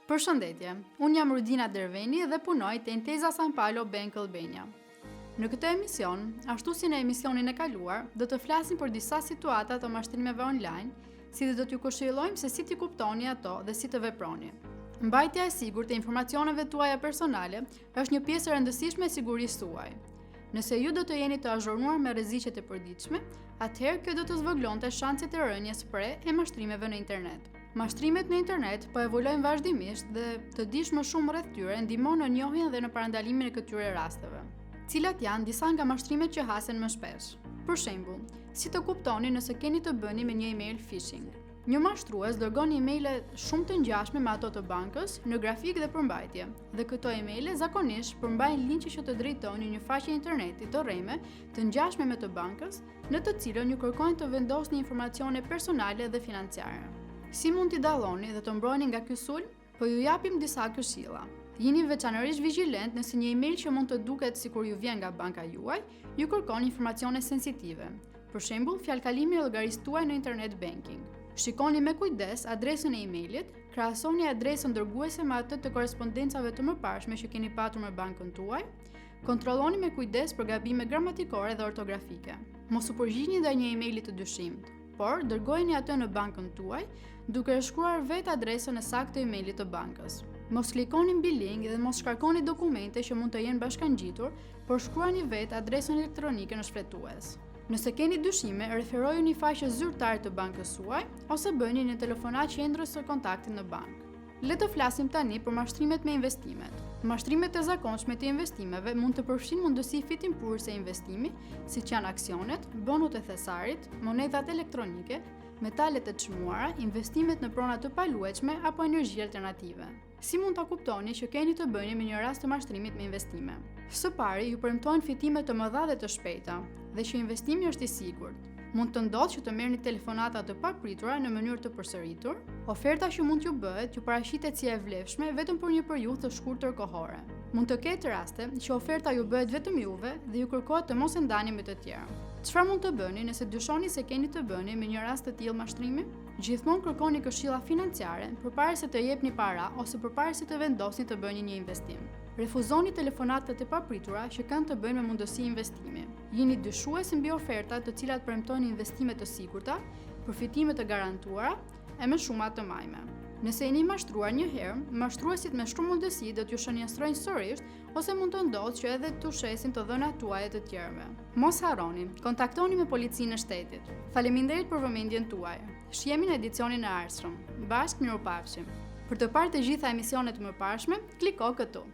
Përshëndetje, unë jam Rudina Derveni dhe punoj te Intesa San Paolo Bank Albania. Në këtë emision, ashtu si në emisionin e kaluar, do të flasim për disa situata të mashtrimeve online, si dhe do t'ju këshillojmë se si t'i kuptoni ato dhe si të veproni. Mbajtja e sigurt e informacioneve tuaja personale është një pjesë e rëndësishme e sigurisë tuaj. Nëse ju do të jeni të azhurnuar me rreziqet e përditshme, atëherë kjo do të zvoglonte shanset e rënies pre e mashtrimeve në internet. Mashtrimet në internet po evolojnë vazhdimisht dhe të dish më shumë rreth tyre ndihmon në njohjen dhe në parandalimin e këtyre rasteve. Cilat janë disa nga mashtrimet që hasen më shpesh? Për shembull, si të kuptoni nëse keni të bëni me një email phishing? Një mashtrues dërgon emaile shumë të ngjashme me ato të bankës në grafik dhe përmbajtje, dhe këto emaile zakonisht përmbajnë linqe që të drejtojnë në një faqe interneti të rreme të ngjashme me të bankës, në të cilën ju kërkojnë të vendosni informacione personale dhe financiare. Si mund t'i dalloni dhe të mbrojeni nga ky sulm? Po ju japim disa këshilla. Jeni veçanërisht vigjilent nëse një email që mund të duket sikur ju vjen nga banka juaj, ju kërkon informacione sensitive. Për shembull, fjalkalimi i llogarisë tuaj në internet banking. Shikoni me kujdes adresën e emailit, krahasoni adresën dërguese me atë të korrespondencave të mëparshme që keni patur me bankën tuaj, kontrolloni me kujdes për gabime gramatikore dhe ortografike. Mos u përgjigjeni ndaj një emaili të dyshimt, por dërgojeni atë në bankën tuaj duke shkruar vetë adresën e saktë të emailit të bankës. Mos klikoni mbi link dhe mos shkarkoni dokumente që mund të jenë bashkangjitur, por shkruani vetë adresën elektronike në shfletues. Nëse keni dyshime, referoju një faqe zyrtare të bankës suaj ose bëni një telefonat qendrës së kontaktit në bankë. Le të flasim tani për mashtrimet me investimet. Mashtrimet e zakonshme të investimeve mund të përfshin mundësi fitimpurëse e investimi, siç janë aksionet, bonut e thesarit, monedhat elektronike, metalet e çmuara, investimet në prona të paluajtshme apo energji alternative. Si mund ta kuptoni që keni të bëni me një rast të mashtrimit me investime? Së pari, ju premtojnë fitime të mëdha dhe të shpejta, dhe që investimi është i sigurt. Mund të ndodhë që të merrni telefonata të papritura në mënyrë të përsëritur. Oferta që mund t'ju bëhet ju paraqitet si e vlefshme vetëm për një periudhë të shkurtër kohore. Mund të ketë raste që oferta ju bëhet vetëm juve dhe ju kërkohet të mos e ndani me të tjerë. Çfarë mund të bëni nëse dyshoni se keni të bëni me një rast të tillë mashtrimi? Gjithmonë kërkoni këshilla financiare përpara se të jepni para ose përpara se të vendosni të bëni një investim. Refuzoni telefonatat e papritura që kanë të bëjnë me mundësi investimi. Jeni dyshues mbi oferta të cilat premtojnë investime të sigurta, përfitime të garantuara e me shuma të majme. Nëse jeni mashtruar një herë, mashtruesit me shumë mundësi do t'ju shënjestrojnë sërish ose mund të ndodhë që edhe t'u shesin të dhënat tuaja të tjerëve. Mos harroni, kontaktoni me policinë e shtetit. Faleminderit për vëmendjen tuaj. Shihemi në edicionin e ardhshëm. Bashkë mirupafshim. Për të parë të gjitha emisionet më parshme, kliko këtu.